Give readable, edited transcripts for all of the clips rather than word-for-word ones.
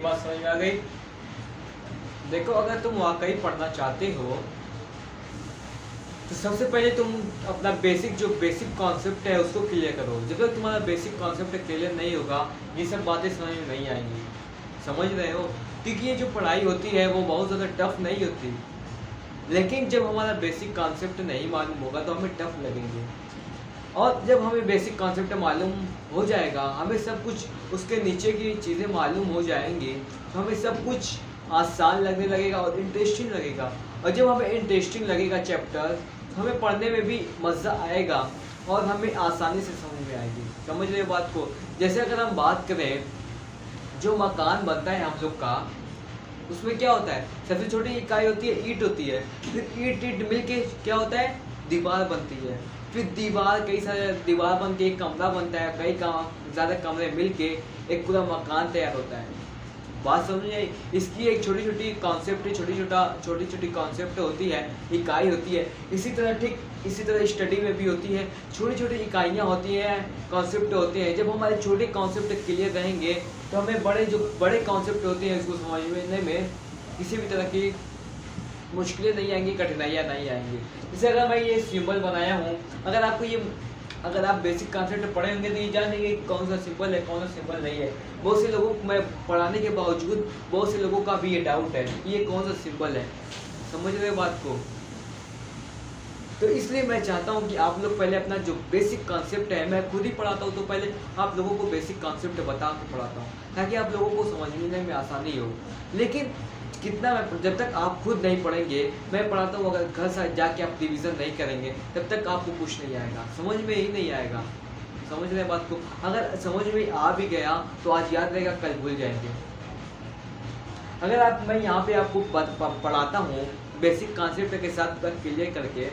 बात समझ में आ गई। देखो, अगर तुम वाकई पढ़ना चाहते हो तो सबसे पहले तुम अपना बेसिक कॉन्सेप्ट है उसको क्लियर करो। जब तक तुम्हारा बेसिक कॉन्सेप्ट क्लियर नहीं होगा ये सब बातें समझ में नहीं आएंगी। समझ रहे हो? क्योंकि ये जो पढ़ाई होती है वो बहुत ज़्यादा टफ नहीं होती, लेकिन जब हमारा बेसिक कॉन्सेप्ट नहीं मालूम होगा तो हमें टफ लगेंगे। और जब हमें बेसिक कॉन्सेप्ट मालूम हो जाएगा, हमें सब कुछ उसके नीचे की चीज़ें मालूम हो जाएंगी, तो हमें सब कुछ आसान लगने लगेगा और इंटरेस्टिंग लगेगा। और जब हमें इंटरेस्टिंग लगेगा चैप्टर, तो हमें पढ़ने में भी मज़ा आएगा और हमें आसानी से समझ में आएगी। समझ रहे हो बात को? जैसे अगर हम बात करें, जो मकान बनता है हम लोग का, उसमें क्या होता है? सबसे छोटी इकाई होती है ईंट होती है, फिर ईंट मिल के क्या होता है? दीवार बनती है, फिर दीवार कई सारे दीवार बन के एक कमरा बनता है, कई ज़्यादा कमरे मिल के एक पूरा मकान तैयार होता है। बात समझ आई? इसकी एक छोटी छोटी कॉन्सेप्ट होती है, इकाई होती है। इसी तरह स्टडी में भी होती है, छोटी छोटी इकाइयाँ होती हैं, कॉन्सेप्ट होते हैं। जब हमारे छोटे कॉन्सेप्ट क्लियर रहेंगे तो हमें बड़े कॉन्सेप्ट होते हैं उसको समझने में किसी भी तरह की मुश्किलें नहीं आएंगी, कठिनाइयाँ नहीं आएंगी। जैसे अगर मैं ये सिंबल बनाया हूँ, अगर आप बेसिक कॉन्सेप्ट पढ़े होंगे तो ये जानेंगे कौन सा सिंबल है, कौन सा सिंबल नहीं है। बहुत से लोगों को मैं पढ़ाने के बावजूद बहुत से लोगों का भी ये डाउट है कि ये कौन सा सिंबल है। समझ रहे हो बात को? तो इसलिए मैं चाहता हूँ कि आप लोग पहले अपना जो बेसिक कॉन्सेप्ट है, मैं खुद ही पढ़ाता हूँ तो पहले आप लोगों को बेसिक कॉन्सेप्ट बता के पढ़ाता हूँ ताकि आप लोगों को समझने में आसानी हो। लेकिन जब तक आप खुद नहीं पढ़ेंगे, मैं पढ़ाता हूँ, अगर घर से जाके आप रिवीजन नहीं करेंगे तब तक आपको कुछ नहीं आएगा, समझ में ही नहीं आएगा। समझ रहे बात को? अगर समझ में आ भी गया तो आज याद रहेगा, कल भूल जाएंगे। अगर मैं यहाँ पे आपको पढ़ाता हूँ बेसिक कॉन्सेप्ट के साथ क्लियर करके,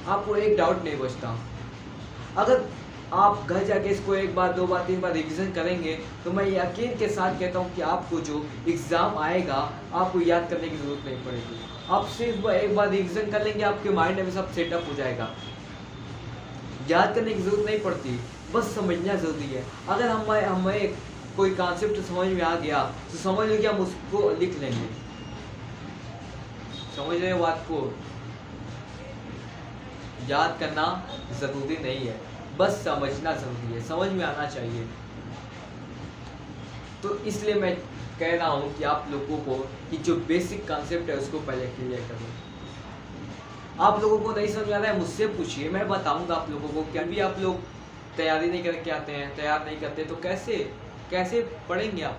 आपको एक डाउट नहीं बचता। अगर आप घर जाके इसको एक बार, दो बार, तीन बार रिवीजन करेंगे तो मैं यकीन के साथ कहता हूँ कि आपको जो एग्ज़ाम आएगा आपको याद करने की ज़रूरत नहीं पड़ेगी। आप सिर्फ एक बार रिवीजन कर लेंगे, आपके माइंड में सब सेटअप हो जाएगा। याद करने की ज़रूरत नहीं पड़ती, बस समझना ज़रूरी है। अगर हमें कोई कॉन्सेप्ट समझ में आ गया तो समझ लो कि हम उसको लिख लेंगे। समझ रहे हो बात को? याद करना ज़रूरी नहीं है, बस समझना ज़रूरी है, समझ में आना चाहिए। तो इसलिए मैं कह रहा हूँ कि आप लोगों को कि जो बेसिक कॉन्सेप्ट है उसको पहले क्लियर करो। आप लोगों को नहीं समझ आ रहा है, मुझसे पूछिए, मैं बताऊँगा आप लोगों को। क्या भी आप लोग तैयारी नहीं करके आते हैं, तैयार नहीं करते तो कैसे पढ़ेंगे आप?